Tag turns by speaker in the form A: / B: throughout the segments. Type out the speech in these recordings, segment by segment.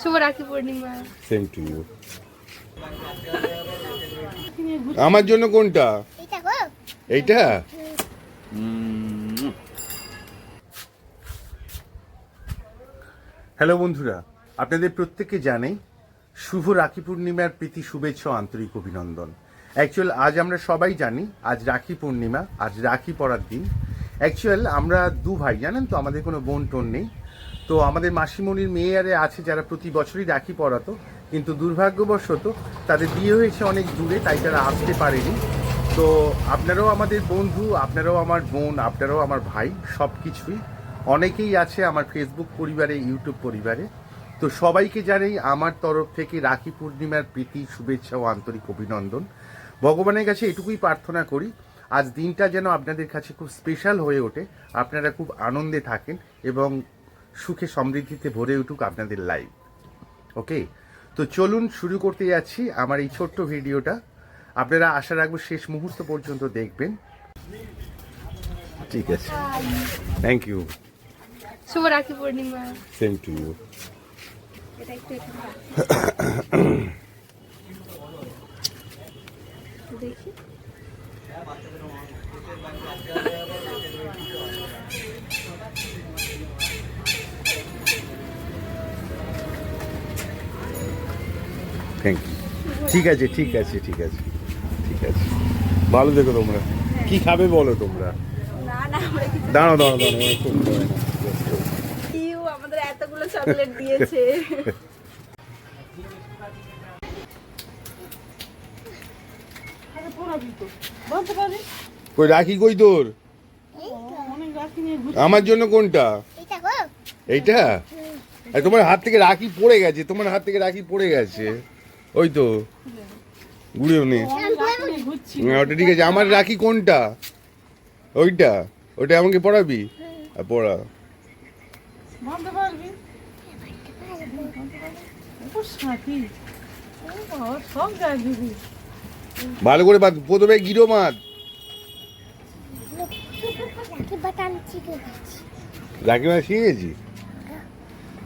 A: Shubho Rakhi Purnima.
B: Same to you. আমার জন্য কোনটা? এইটা। হ্যালো বন্ধুরা, আপনাদের প্রত্যেককে জানাই শুভ রাখি পূর্ণিমার প্রীতি শুভেচ্ছা ও আন্তরিক অভিনন্দন। অ্যাকচুয়াল আজ আমরা সবাই জানি আজ রাখি পূর্ণিমা, আজ রাখি পরার দিন। অ্যাকচুয়াল আমরা দু ভাই, জানেন তো, আমাদের কোনো বোন টোন নেই। তো আমাদের মাসিমণির মেয়েরে আছে যারা প্রতি বছরই রাখি পরাতো, কিন্তু দুর্ভাগ্যবশত তাদের বিয়ে হয়েছে অনেক দূরে, তাই তারা আসতে পারেনি। তো আপনারাও আমাদের বন্ধু, আপনারাও আমার বোন, আপনারাও আমার ভাই, সব কিছুই। অনেকেই আছে আমার ফেসবুক পরিবারে, ইউটিউব পরিবারে। তো সবাইকে জানাই আমার তরফ থেকে রাখি পূর্ণিমার প্রীতি শুভেচ্ছা ও আন্তরিক অভিনন্দন। ভগবানের কাছে এটুকুই প্রার্থনা করি আজ দিনটা যেন আপনাদের কাছে খুব স্পেশাল হয়ে ওঠে, আপনারা খুব আনন্দে থাকেন এবং সুখে সমৃদ্ধিতে ভরে উঠুক আপনাদের লাইফ। ওকে, তো চলুন শুরু করতে যাচ্ছি আমার এই ছোট্ট ভিডিওটা। আপনারা আশা রাখবো শেষ মুহূর্ত পর্যন্ত দেখবেন। ঠিক আছে, thank you.
A: Shubho Rakhi Purnima.
B: Same to you.
A: এটা একটু দেখি।
B: Thank you. ঠিক আছে ঠিক আছে ঠিক আছে ঠিক আছে, ভালো দেখো তোমরা। কি খাবে বলো তোমরা? দাঁড়াও দাঁড়াও দাঁড়াও, খুব
A: আমাদের এতগুলো চকলেট দিয়েছে।
B: কই রাখি কই তোর? আমার জন্য কোনটা? এইটা। তোমার হাত থেকে রাখি পড়ে গেছে, তোমার হাত থেকে রাখি পড়ে গেছে। ওই তো ঘুরেও নে। ওটা ঠিক আছে। আমার রাখি কোনটা? ওইটা। ওটা আমাকে পড়াবি? পড়া। ভালো করে বাঁধ, প্রথমে গিরো মাছ। রাখি মাছ শিখে গেছি।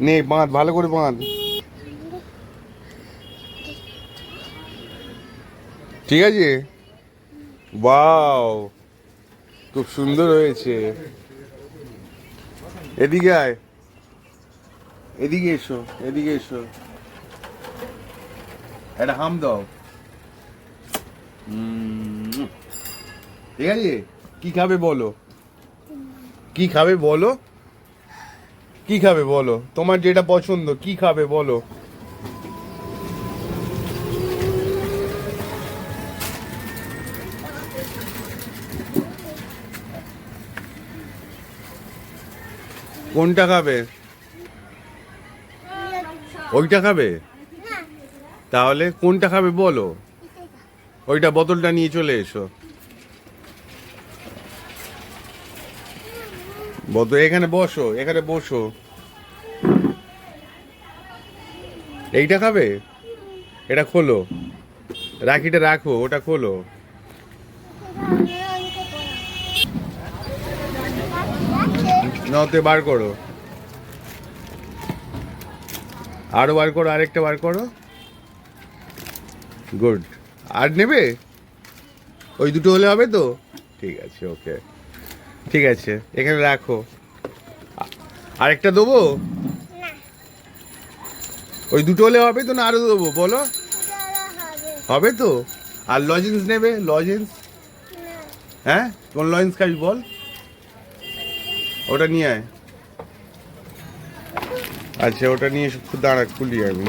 B: নে বাঁধ, ভালো করে বাঁধ। ঠিক আছে। ওয়াও, খুব সুন্দর হয়েছে। এদিকে আয়, এদিকে এসো, এদিকে এসো। একটা হাম দাও। ঠিক আছে। কি খাবে বলো? কি খাবে বলো? কি খাবে বলো? তোমার যেটা পছন্দ, কি খাবে বলো? কোনটা খাবে? ওইটা খাবে? তাহলে কোনটা খাবে বলো? ওইটা, বোতলটা নিয়ে চলে এসো। বোতল এখানে বসো, এখানে বসো। এইটা খাবে? এটা খোলো, রাখিটা রাখো, ওটা খোলো। নতে বার করো, আরো বার করো, আরেকটা বার করো। গুড। আর নেবে? ওই দুটো হলে হবে তো? ঠিক আছে, ওকে, ঠিক আছে, এখানে রাখো। আরেকটা দেবো? ওই দুটো হলে হবে তো, না আরো দেবো বলো? হবে তো? আর লজেন্স নেবে? লজেন্স? হ্যাঁ, কোন লজেন্স খাবি বল? ওটা নিয়ে আয়। আচ্ছা, ওটা নিয়ে দাঁড়া, খুলি আমি।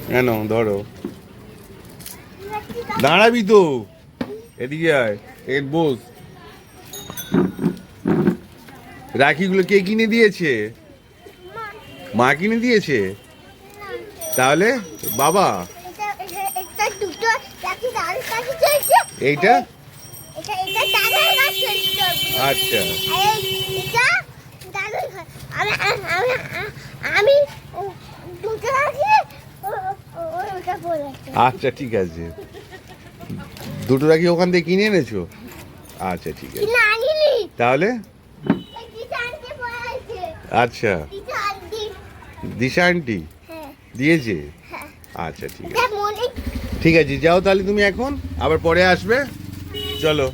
B: কেন ধরো, দাঁড়াবি তো, এদিকে আয়, এর বস। রাখিগুলো কে কিনে দিয়েছে? মা কিনে দিয়েছে? তাহলে বাবা? এইটা? আচ্ছা, আচ্ছা ঠিক আছে। দুটো রাখি ওখান থেকে কিনে এনেছো? আচ্ছা ঠিক আছে। তাহলে আচ্ছা,
C: দিদা আন্টি
B: দিশা আন্টি
C: হ্যাঁ
B: দিয়েছে।
C: হ্যাঁ
B: আচ্ছা ঠিক আছে,
C: এটা মনে
B: ঠিক আছে, যাও তাহলে তুমি এখন, আবার পরে আসবে, চলো।